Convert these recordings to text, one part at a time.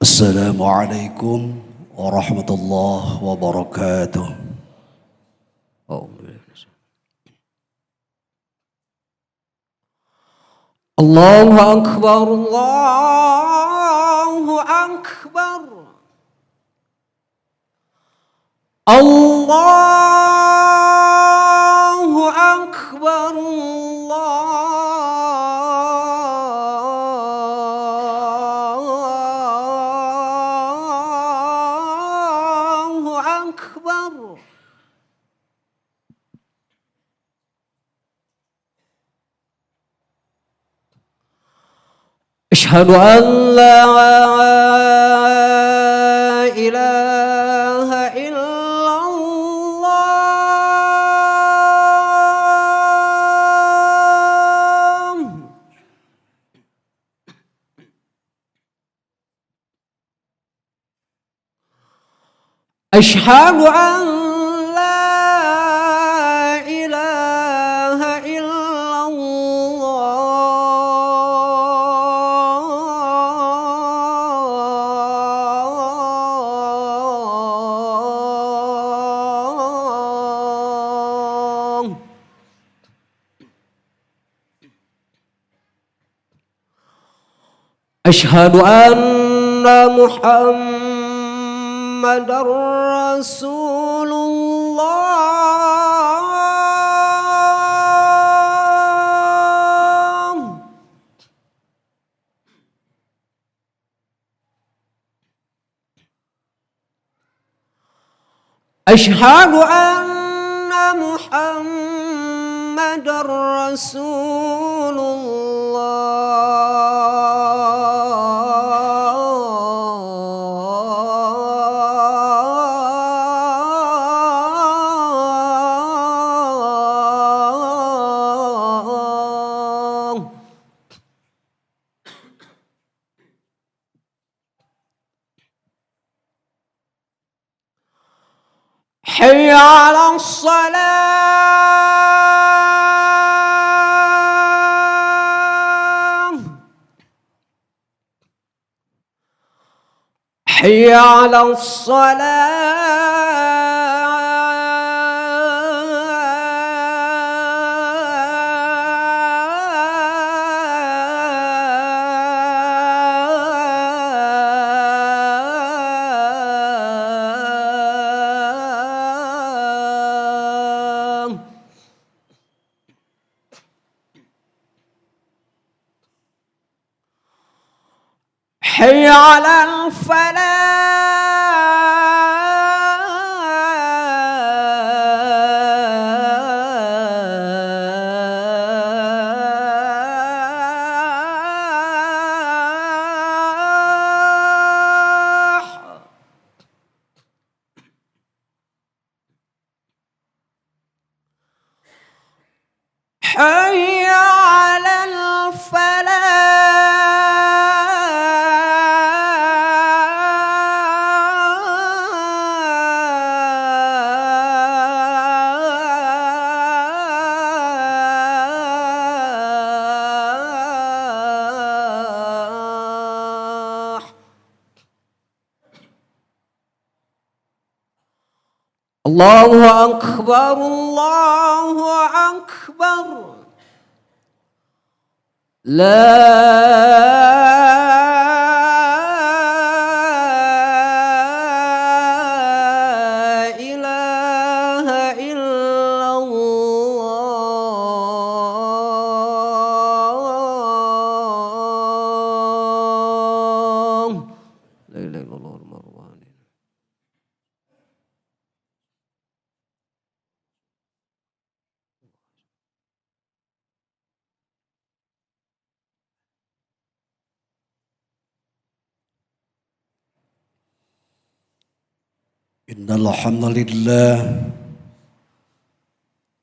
Assalamualaikum warahmatullahi wabarakatuh. Allahu Akbar, Allahu Akbar, Allahu Akbar, Allahu Akbar. أشهد أن لا إله إلا الله. أشهد أن لا إله إلا الله. أشهد أن محمد رسول الله. أشهد أن محمد رسول الله. حي على الصلاة. حي على الصلاة. حي على الفلاح. حي على الفلاح. الله أكبر، الله أكبر. لا إله إلا الله. لا إله إلا الله الرحمن الرحيم. Innal hamdalillah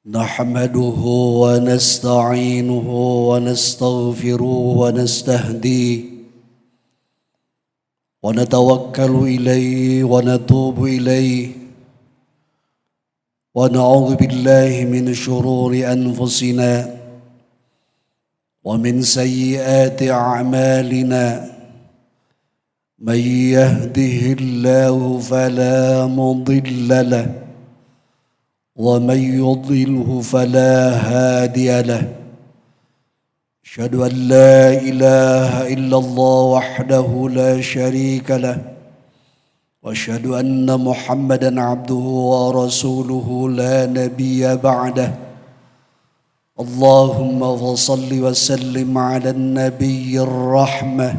nahmaduhu wa nasta'inuhu wa nastaghfiruhu wa nastahdihi wa natawakkalu ilayhi wa natubu ilayhi wa na'udzu billahi min shururi anfusina wa min sayyiati a'malina من يهده الله فلا مضل له ومن يضلله فلا هادي له أشهد أن لا إله إلا الله وحده لا شريك له وأشهد أن محمدا عبده ورسوله لا نبي بعده اللهم صل وسلم على النبي الرحمة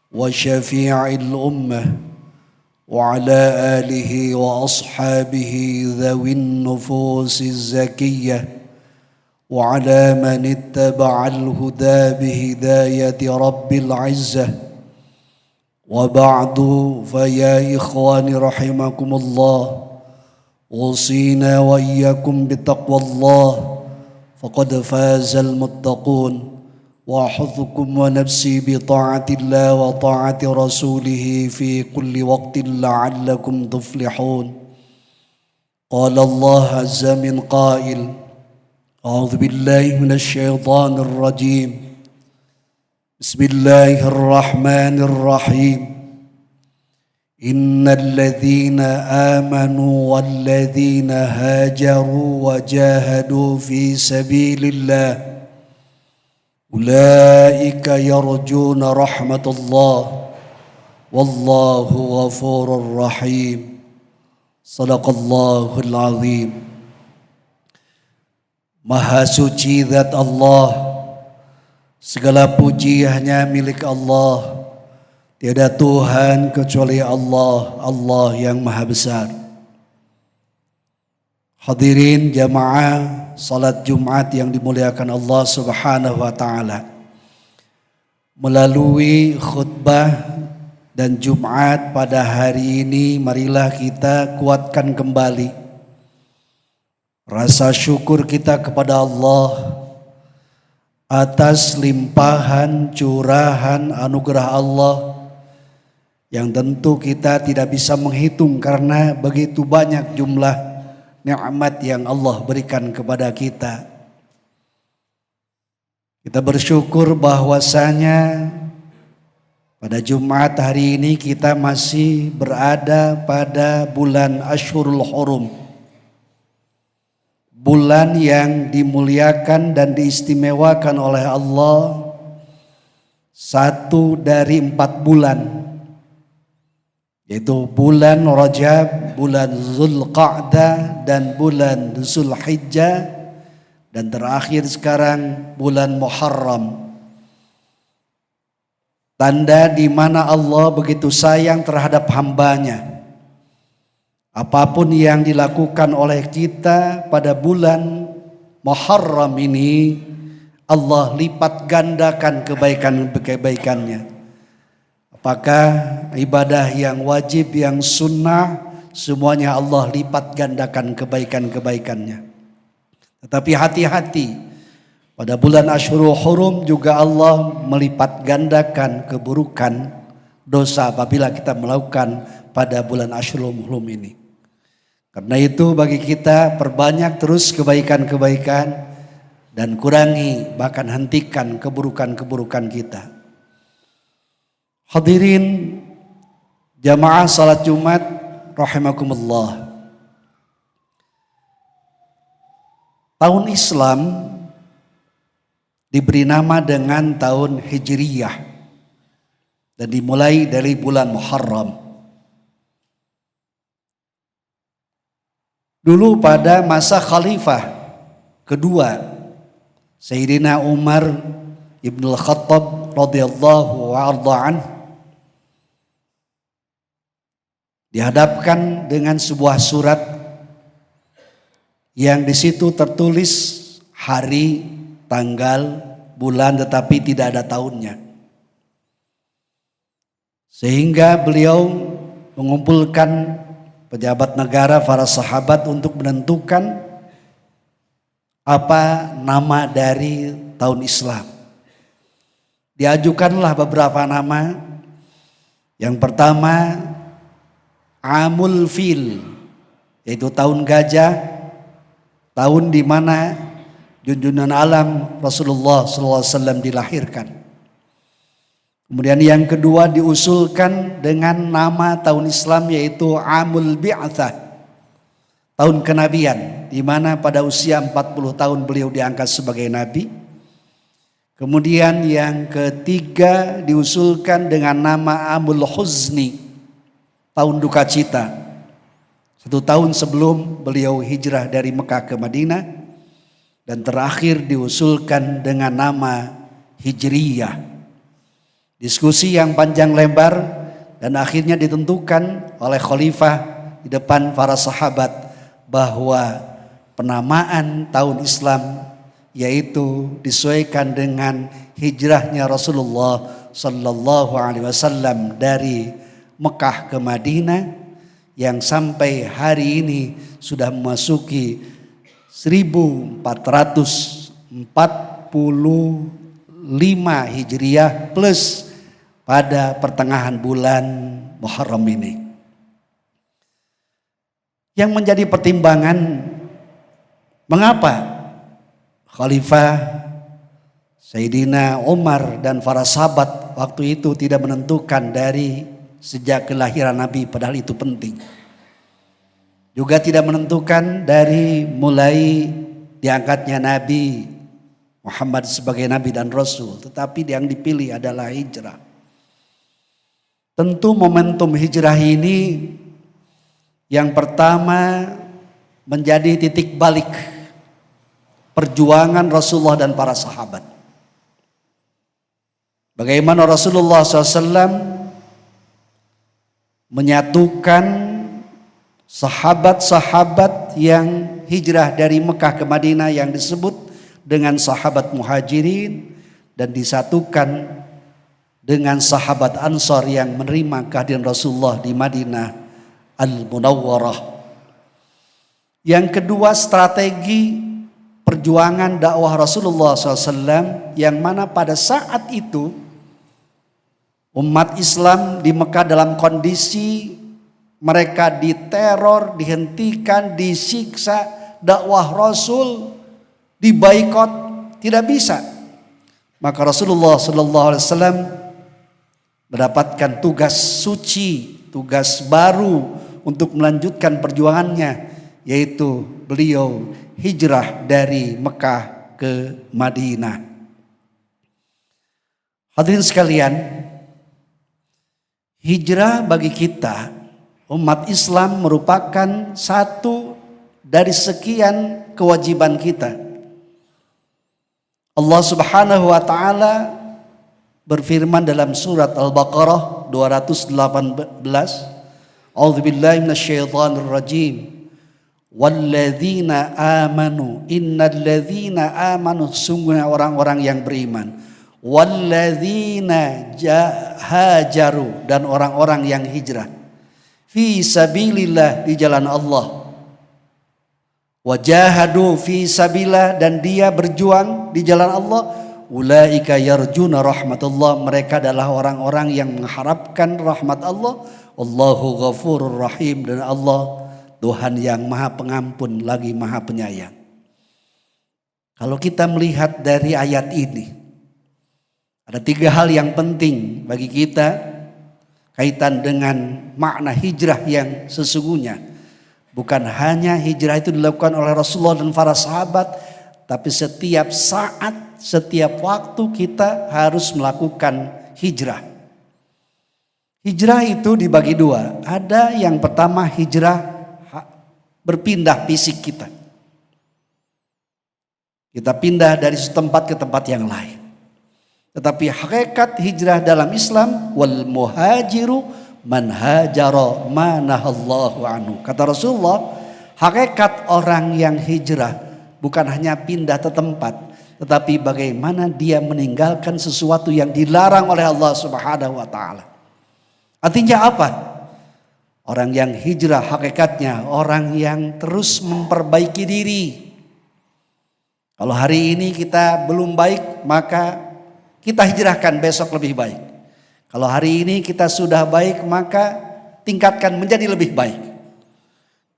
وشفيع الأمة وعلى آله وأصحابه ذوي النفوس الزكية وعلى من اتبع الهدى بهداية رب العزة وبعد فيا إخواني رحمكم الله أوصينا وإياكم بتقوى الله فقد فاز المتقون وأحثكم ونفسي بطاعة الله وطاعة رسوله في كل وقت لعلكم تفلحون قال الله عز من قائل أعوذ بالله من الشيطان الرجيم بسم الله الرحمن الرحيم إن الذين آمنوا والذين هاجروا وجاهدوا في سبيل الله أولئك يرجون رحمة الله والله غفور رحيم صدق الله العظيم. Maha suci zat Allah, segala puji hanya milik Allah. Tiada Tuhan kecuali Allah, Allah yang maha besar. Hadirin jamaah salat Jumat yang dimuliakan Allah Subhanahu wa taala. Melalui khutbah dan Jumat pada hari ini, marilah kita kuatkan kembali rasa syukur kita kepada Allah atas limpahan curahan anugerah Allah yang tentu kita tidak bisa menghitung karena begitu banyak jumlah nikmat yang Allah berikan kepada kita. Kita bersyukur bahwasanya pada Jumat hari ini kita masih berada pada bulan Ashhurul Hurum. Bulan yang dimuliakan dan diistimewakan oleh Allah, satu dari 4 bulan, yaitu bulan Rajab, bulan Zulqa'dah, dan bulan Zulhijjah, dan terakhir sekarang bulan Muharram. Tanda di mana Allah begitu sayang terhadap hambanya. Apapun yang dilakukan oleh kita pada bulan Muharram ini, Allah lipat gandakan kebaikan-kebaikannya. Apakah ibadah yang wajib, yang sunnah, semuanya Allah lipat gandakan kebaikan-kebaikannya. Tetapi hati-hati, pada bulan Ashhurul Hurum juga Allah melipat gandakan keburukan dosa apabila kita melakukan pada bulan Ashhurul Hurum ini. Karena itu bagi kita perbanyak terus kebaikan-kebaikan dan kurangi bahkan hentikan keburukan-keburukan kita. Hadirin jamaah salat Jumat rahimakumullah. Tahun Islam diberi nama dengan tahun Hijriyah dan dimulai dari bulan Muharram. Dulu pada masa khalifah kedua Sayyidina Umar Ibn Khattab radhiyallahu anhu dihadapkan dengan sebuah surat yang di situ tertulis hari, tanggal, bulan tetapi tidak ada tahunnya. Sehingga beliau mengumpulkan pejabat negara, para sahabat untuk menentukan apa nama dari tahun Islam. Diajukanlah beberapa nama. Yang pertama Amul Fil, yaitu tahun gajah, tahun di mana junjungan alam Rasulullah SAW dilahirkan. Kemudian yang kedua diusulkan dengan nama tahun Islam yaitu Amul Bi'atsah, tahun kenabian, di mana pada usia 40 tahun beliau diangkat sebagai nabi. Kemudian yang ketiga diusulkan dengan nama Amul Huzni, tahun duka cita, 1 tahun sebelum beliau hijrah dari Mekah ke Madinah. Dan terakhir diusulkan dengan nama Hijriyah. Diskusi yang panjang lebar dan akhirnya ditentukan oleh khalifah di depan para sahabat bahwa penamaan tahun Islam yaitu disesuaikan dengan hijrahnya Rasulullah sallallahu alaihi wasallam dari Mekah ke Madinah yang sampai hari ini sudah memasuki 1445 Hijriah plus pada pertengahan bulan Muharram ini. Yang menjadi pertimbangan mengapa Khalifah Sayyidina Umar dan para sahabat waktu itu tidak menentukan dari sejak kelahiran Nabi, padahal itu penting. Juga tidak menentukan dari mulai diangkatnya Nabi Muhammad sebagai Nabi dan Rasul, tetapi yang dipilih adalah hijrah. Tentu momentum hijrah ini yang pertama menjadi titik balik perjuangan Rasulullah dan para sahabat. Bagaimana Rasulullah SAW menyatukan sahabat-sahabat yang hijrah dari Mekah ke Madinah yang disebut dengan sahabat Muhajirin dan disatukan dengan sahabat Ansar yang menerima kehadiran Rasulullah di Madinah Al-Munawwarah. Yang kedua, strategi perjuangan dakwah Rasulullah SAW yang mana pada saat itu umat Islam di Mekah dalam kondisi mereka diteror, dihentikan, disiksa, dakwah Rasul dibaikot, tidak bisa. Maka Rasulullah SAW mendapatkan tugas suci, tugas baru untuk melanjutkan perjuangannya, yaitu beliau hijrah dari Mekah ke Madinah. Hadirin sekalian, hijrah bagi kita umat Islam merupakan satu dari sekian kewajiban kita. Allah Subhanahu wa taala berfirman dalam surat Al-Baqarah 218, A'udzubillahi minasyaitonir rajim. Walladzina amanu, innalladzina amanu, sungguhnya orang-orang yang beriman. Walladzina hajaru, dan orang-orang yang hijrah. Fi sabilillah, di jalan Allah. Wajahadu fi sabilillah, dan dia berjuang di jalan Allah. Ulaika yarjuna rahmatullah, mereka adalah orang-orang yang mengharapkan rahmat Allah. Wallahu ghafurur rahim, dan Allah Tuhan yang maha pengampun lagi maha penyayang. Kalau kita melihat dari ayat ini, ada 3 hal yang penting bagi kita kaitan dengan makna hijrah yang sesungguhnya. Bukan hanya hijrah itu dilakukan oleh Rasulullah dan para sahabat, tapi setiap saat, setiap waktu kita harus melakukan hijrah. Hijrah itu dibagi 2. Ada yang pertama hijrah berpindah fisik kita. Kita pindah dari satu tempat ke tempat yang lain. Tetapi hakikat hijrah dalam Islam, wal muhajiru man hajara ma nahallahu anhu. Kata Rasulullah, hakikat orang yang hijrah bukan hanya pindah ke tempat, tetapi bagaimana dia meninggalkan sesuatu yang dilarang oleh Allah Subhanahu wa taala. Artinya apa? Orang yang hijrah hakikatnya orang yang terus memperbaiki diri. Kalau hari ini kita belum baik, maka kita hijrahkan besok lebih baik. Kalau hari ini kita sudah baik, maka tingkatkan menjadi lebih baik.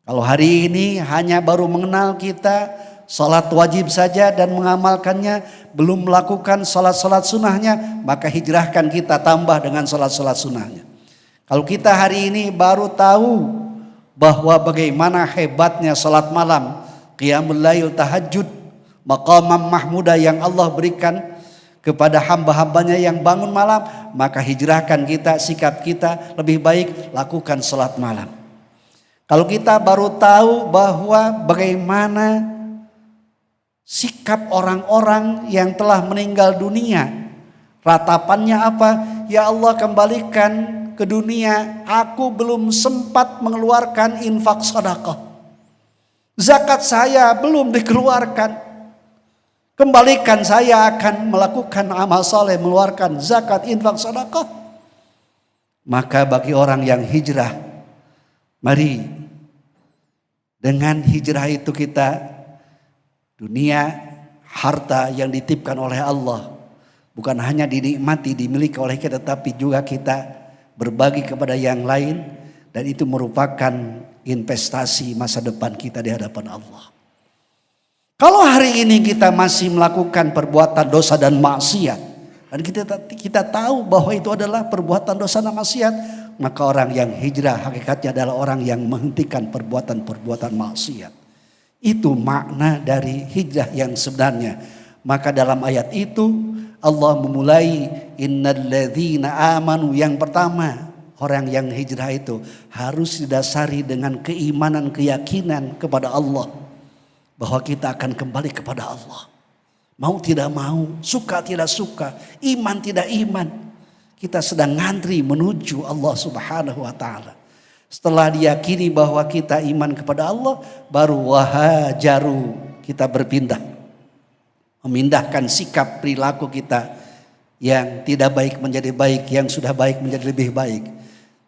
Kalau hari ini hanya baru mengenal kita, salat wajib saja dan mengamalkannya, belum melakukan salat-salat sunnahnya, maka hijrahkan kita tambah dengan salat-salat sunnahnya. Kalau kita hari ini baru tahu bahwa bagaimana hebatnya salat malam, qiyamul lail, tahajud, maqamam mahmudah yang Allah berikan kepada hamba-hambanya yang bangun malam, maka hijrahkan kita, sikap kita lebih baik lakukan salat malam. Kalau kita baru tahu bahwa bagaimana sikap orang-orang yang telah meninggal dunia, ratapannya apa? Ya Allah, kembalikan ke dunia, aku belum sempat mengeluarkan infak sedekah. Zakat saya belum dikeluarkan. Kembalikan, saya akan melakukan amal soleh, mengeluarkan zakat, infak, sedekah. Maka bagi orang yang hijrah, mari dengan hijrah itu kita, dunia, harta yang dititipkan oleh Allah bukan hanya dinikmati, dimiliki oleh kita, tapi juga kita berbagi kepada yang lain, dan itu merupakan investasi masa depan kita di hadapan Allah. Kalau hari ini kita masih melakukan perbuatan dosa dan maksiat, dan kita tahu bahwa itu adalah perbuatan dosa dan maksiat, maka orang yang hijrah hakikatnya adalah orang yang menghentikan perbuatan-perbuatan maksiat. Itu makna dari hijrah yang sebenarnya. Maka dalam ayat itu Allah memulai innalladzina amanu, yang pertama orang yang hijrah itu harus didasari dengan keimanan, keyakinan kepada Allah, bahwa kita akan kembali kepada Allah. Mau tidak mau, suka tidak suka, iman tidak iman, kita sedang ngantri menuju Allah Subhanahu wa ta'ala. Setelah diyakini bahwa kita iman kepada Allah, baru wahajaru, kita berpindah. Memindahkan sikap perilaku kita yang tidak baik menjadi baik, yang sudah baik menjadi lebih baik.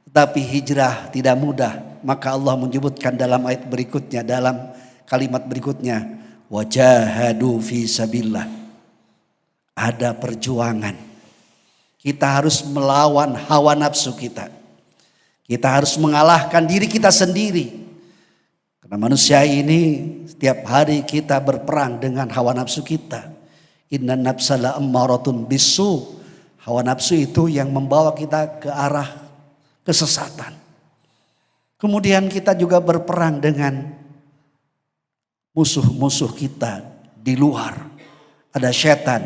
Tetapi hijrah tidak mudah. Maka Allah menyebutkan dalam ayat berikutnya, dalam kalimat berikutnya, wajahadu fi sabilillah. Ada perjuangan. Kita harus melawan hawa nafsu kita. Kita harus mengalahkan diri kita sendiri. Karena manusia ini setiap hari kita berperang dengan hawa nafsu kita. Inna nafsa la ammaratun bisu. Hawa nafsu itu yang membawa kita ke arah kesesatan. Kemudian kita juga berperang dengan musuh-musuh kita di luar. Ada setan,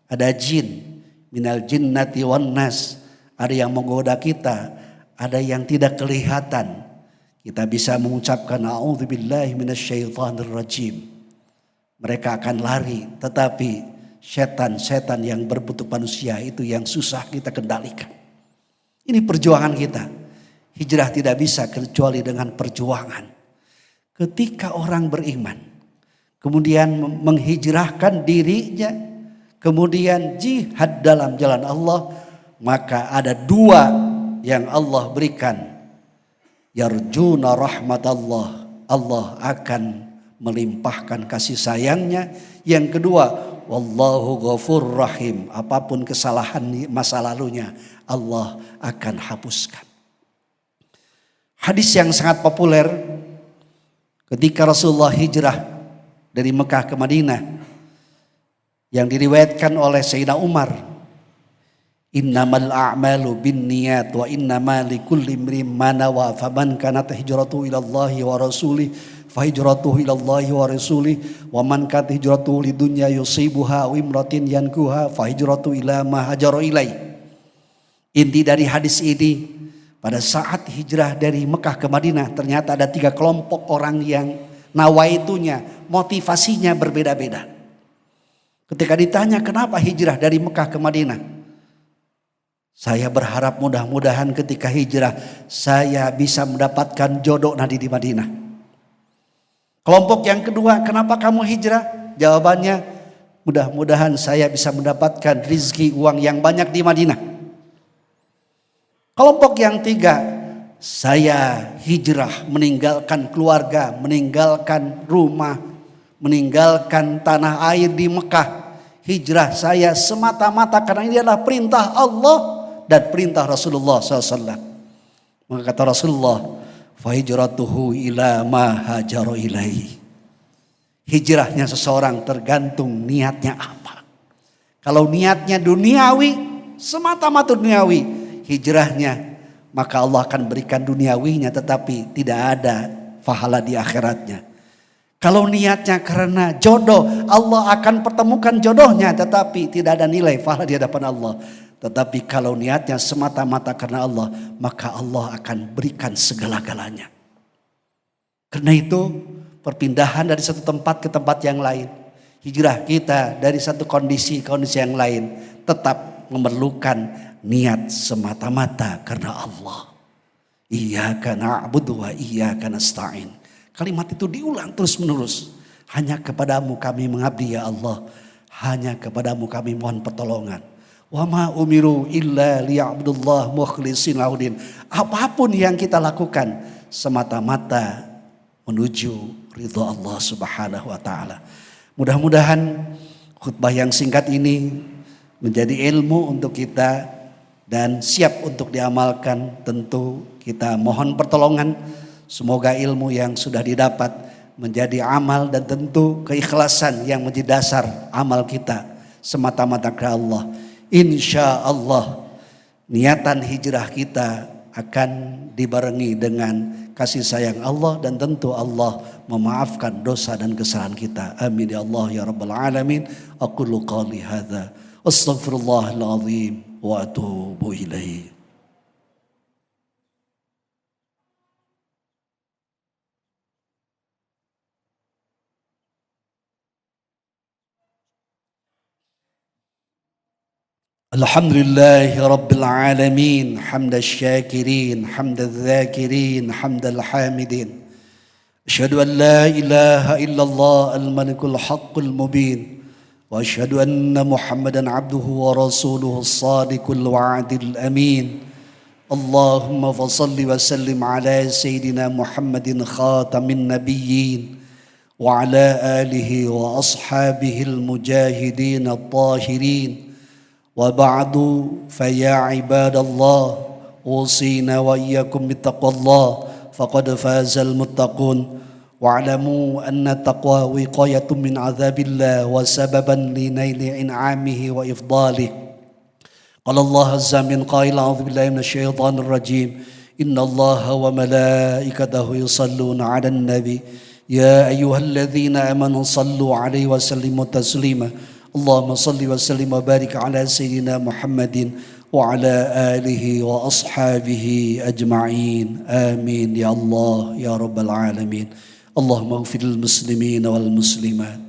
ada jin. Minal jinnati wan nas, ada yang menggoda kita, ada yang tidak kelihatan. Kita bisa mengucapkan a'udzubillahi minasyaitonir rajim. Mereka akan lari, tetapi setan-setan yang berbentuk manusia itu yang susah kita kendalikan. Ini perjuangan kita. Hijrah tidak bisa kecuali dengan perjuangan. Ketika orang beriman, kemudian menghijrahkan dirinya, kemudian jihad dalam jalan Allah, maka ada dua yang Allah berikan. Yarjuna rahmatallah, Allah akan melimpahkan kasih sayangnya. Yang kedua, wallahu ghafur rahim, apapun kesalahan masa lalunya Allah akan hapuskan. Hadis yang sangat populer ketika Rasulullah hijrah dari Mekah ke Madinah, yang diriwayatkan oleh Sayyidina Umar, innamal a'malu binniyat wa innama likulli imrin ma nawa, faman kanat hijratuhu ila Allahi wa rasulih fa hijratuhu ila Allahi wa rasulih, wa man kanat hijratuhu lidunya yusibuha aw imratin yankuha fa hijratuhu ila ma hajara ilai. Inti dari hadis ini, pada saat hijrah dari Mekah ke Madinah, ternyata ada 3 kelompok orang yang nawaitunya, motivasinya berbeda-beda. Ketika ditanya kenapa hijrah dari Mekah ke Madinah, saya berharap mudah-mudahan ketika hijrah saya bisa mendapatkan jodoh nanti di Madinah. Kelompok yang kedua, kenapa kamu hijrah? Jawabannya, mudah-mudahan saya bisa mendapatkan rizki uang yang banyak di Madinah. Kelompok yang tiga, saya hijrah meninggalkan keluarga, meninggalkan rumah, meninggalkan tanah air di Mekah. Hijrah saya semata-mata karena ini adalah perintah Allah dan perintah Rasulullah SAW. Maka kata Rasulullah, fa hijratuhu ila ma hajara ilaihi. Hijrahnya seseorang tergantung niatnya apa. Kalau niatnya duniawi, semata-mata duniawi, hijrahnya, maka Allah akan berikan duniawinya tetapi tidak ada pahala di akhiratnya. Kalau niatnya karena jodoh, Allah akan pertemukan jodohnya tetapi tidak ada nilai pahala di hadapan Allah. Tetapi kalau niatnya semata-mata karena Allah, maka Allah akan berikan segala-galanya. Karena itu perpindahan dari satu tempat ke tempat yang lain, hijrah kita dari satu kondisi ke kondisi yang lain, tetap memerlukan niat semata-mata karena Allah. Iyyaka na'budu wa iyyaka nasta'in. Kalimat itu diulang terus menerus. Hanya kepadamu kami mengabdi ya Allah. Hanya kepadamu kami mohon pertolongan. Wa ma umiru illa liya'budullah mukhlishin lahudin. Apapun yang kita lakukan semata-mata menuju ridha Allah Subhanahu wa taala. Mudah-mudahan khutbah yang singkat ini menjadi ilmu untuk kita dan siap untuk diamalkan. Tentu kita mohon pertolongan. Semoga ilmu yang sudah didapat menjadi amal dan tentu keikhlasan yang menjadi dasar amal kita semata-mata karena Allah. Insya Allah niatan hijrah kita akan dibarengi dengan kasih sayang Allah dan tentu Allah memaafkan dosa dan kesalahan kita. Amin ya Allah ya Rabbal Alamin. Aqulu qali hadza astaghfirullahal azim wa atubu ilaihi. الحمد لله رب العالمين حمد الشاكرين حمد الذاكرين حمد الحامدين أشهد أن لا إله إلا الله الملك الحق المبين وأشهد أن محمدا عبده ورسوله الصادق الوعد الأمين اللهم فصل وسلم على سيدنا محمد خاتم النبيين وعلى آله وأصحابه المجاهدين الطاهرين وبعد فيا عباد الله أوصينا وإياكم بتقوى الله فقد فاز المتقون واعلموا أن التقوى وقاية من عذاب الله وسببا لنيل إنعامه وإفضاله قال الله عز من قائل أعوذ بالله من الشيطان الرجيم إن الله وملائكته يصلون على النبي يا أيها الذين آمنوا صلوا عليه وسلموا تسليما اللهم صل وسلم وبارك على سيدنا محمد وعلى آله وأصحابه أجمعين آمين يا الله يا رب العالمين اللهم اغفر للمسلمين والمسلمات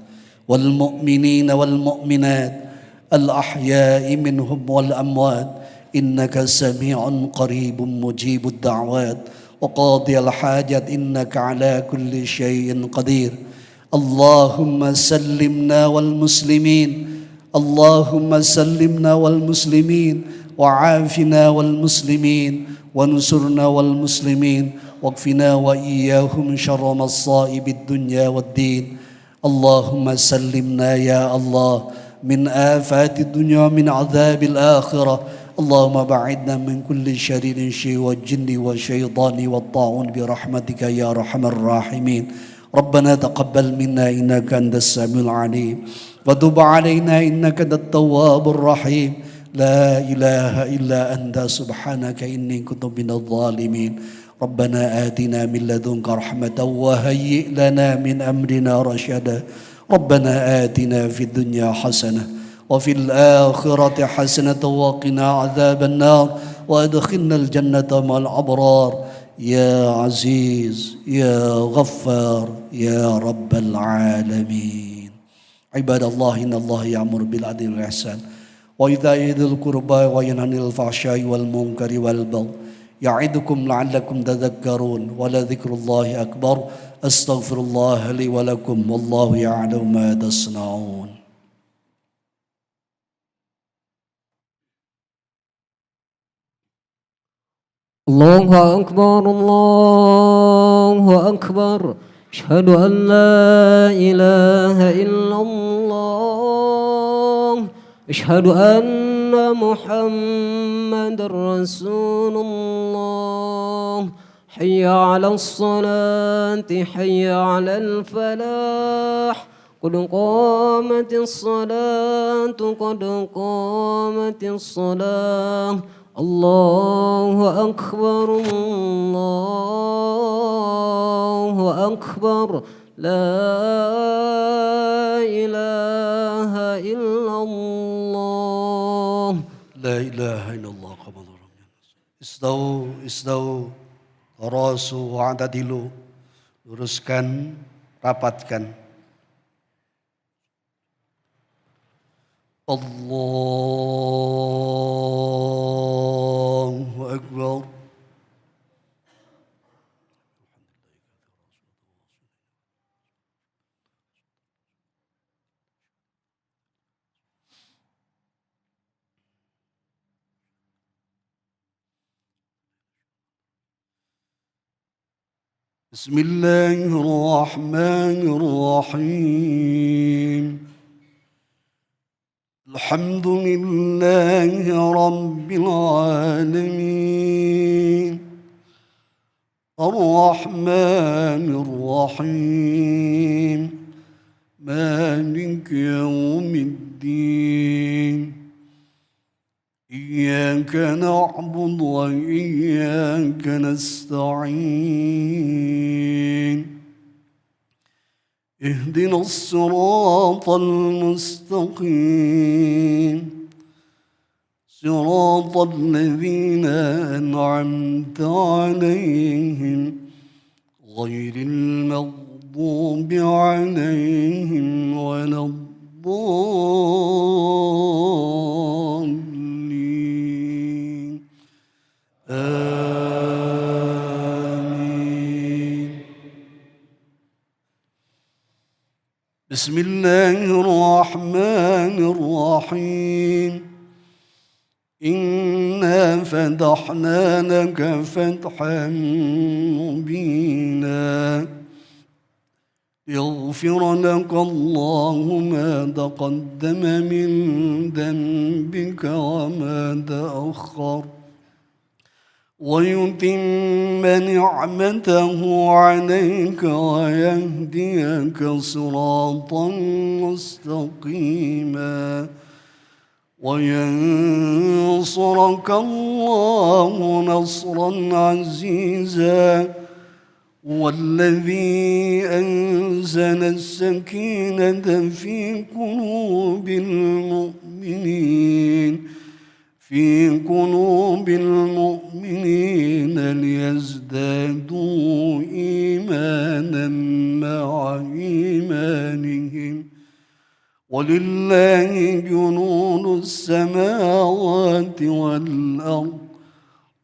والمؤمنين والمؤمنات الأحياء منهم والأموات إنك سميع قريب مجيب الدعوات وقاضي الحاجات إنك على كل شيء قدير اللهم سلمنا والمسلمين اللهم سلمنا والمسلمين وعافنا والمسلمين ونصرنا والمسلمين واكفنا وإياهم شر مصائب الدنيا والدين اللهم سلمنا يا الله من آفات الدنيا من عذاب الآخرة اللهم بعدنا من كل شرير شيء والجن والشيطان والطاعون برحمتك يا أرحم الراحمين ربنا تقبل منا إنك أنت السميع العليم وتب علينا إنك أنت التواب الرحيم لا إله إلا أنت سبحانك إني كنت من الظالمين ربنا آتنا من لدنك رحمة وهيئ لنا من أمرنا رشدا ربنا آتنا في الدنيا حسنة وفي الآخرة حسنة وقنا عذاب النار وأدخلنا الجنة مع الأبرار يا عزيز يا غفار يا رب العالمين عباد الله إن الله يأمر بالعدل والإحسان وإيتاء ذي القربى وينهى عن الفحشاء والمنكر والبغي يعظكم لعلكم تذكرون ولذكر الله أكبر أستغفر الله لي ولكم والله يعلم ما تصنعون الله أكبر الله أكبر أشهد أن لا إله إلا الله أشهد أن محمد رسول الله حي على الصلاة حي على الفلاح قد قامت الصلاة قد قامت الصلاة الله أكبر الله أكبر لا إله إلا الله لا إله إلا الله. Istau tarasu wa'tadilu, luruskan, rapatkan. Allahu Akbar. بسم الله الرحمن الرحيم. الحمد لله رب العالمين الرحمن الرحيم مالك يوم الدين إياك نعبد وإياك نستعين اهدنا الصراط المستقيم صراط الذين أنعمت عليهم غير المغضوب عليهم ولا الضالين آمين. بسم الله الرحمن الرحيم. إنا فتحنا لك فتحا مبينا يغفر لك الله ما تقدم من ذنبك وما تأخر ويتم نعمته عليك ويهديك صراطا مستقيما وينصرك الله نصرا عزيزا والذي أنزل السكينة في قلوب المؤمنين ليزدادوا إيمانا مع إيمانهم ولله جنود السماوات والأرض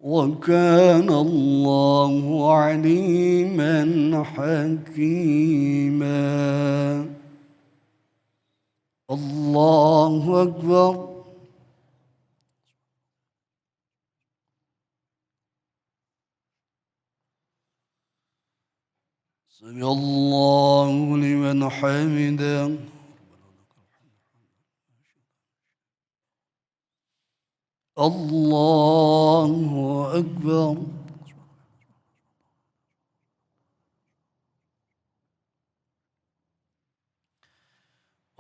وكان الله عليما حكيما. الله أكبر. سمع الله لمن حمده. الله أكبر.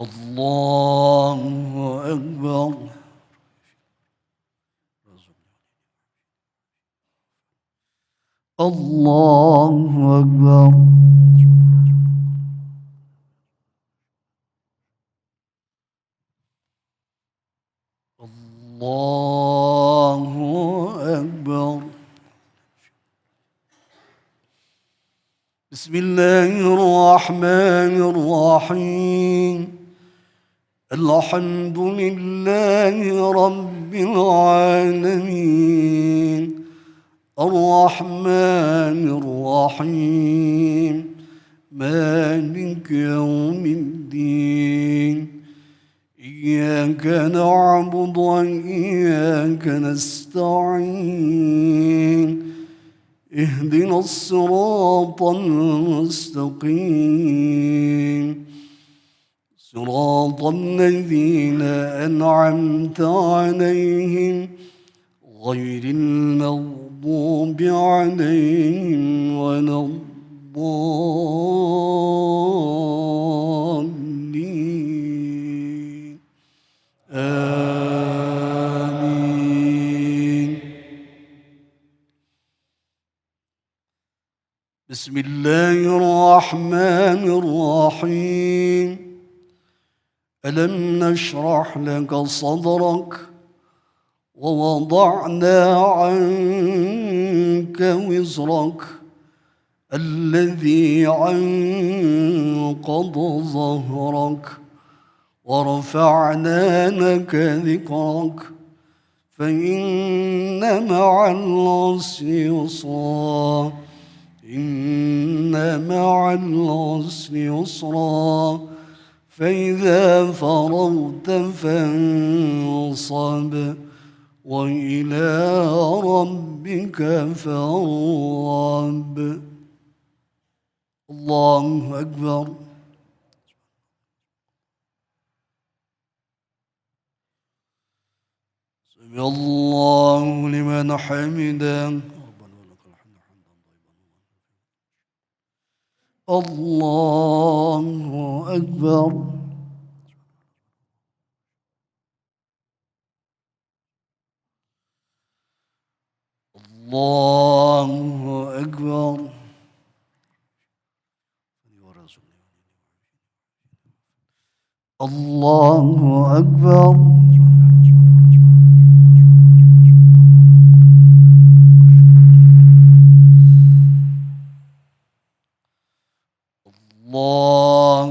الله أكبر. الله أكبر. الله أكبر. بسم الله الرحمن الرحيم. الحمد لله رب العالمين الرحمن الرحيم مالك يوم الدين إياك نعبد وإياك نستعين اهدنا الصراط المستقيم صراط الذين أنعمت عليهم غير المغضوب عليهم ولا الضالين آمين. بسم الله الرحمن الرحيم. ألم نشرح لك صدرك ووضعنا عنك وزرك الذي أنقض ظهرك ورفعنا لك ذكرك فإن مع العسر يسرا إن مع العسر يسرا فإذا فرغت فانصب وإلى ربك فارغب. الله أكبر. سمع الله لمن حمده. الله أكبر. الله أكبر. الله أكبر. الله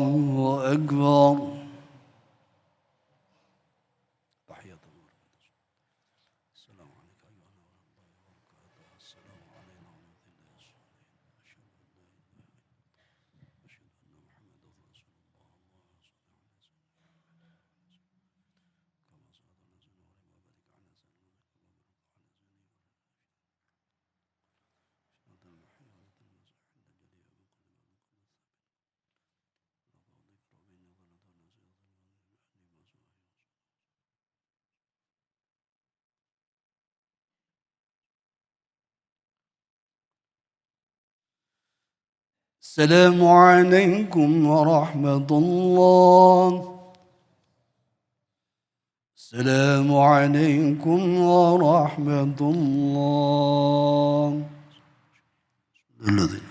أكبر. تحية الله. السلام عليك أيها النبي. السلام علينا وعلى أشهد أن محمدا رسول الله. السلام عليكم ورحمة الله. السلام عليكم ورحمة الله. الذي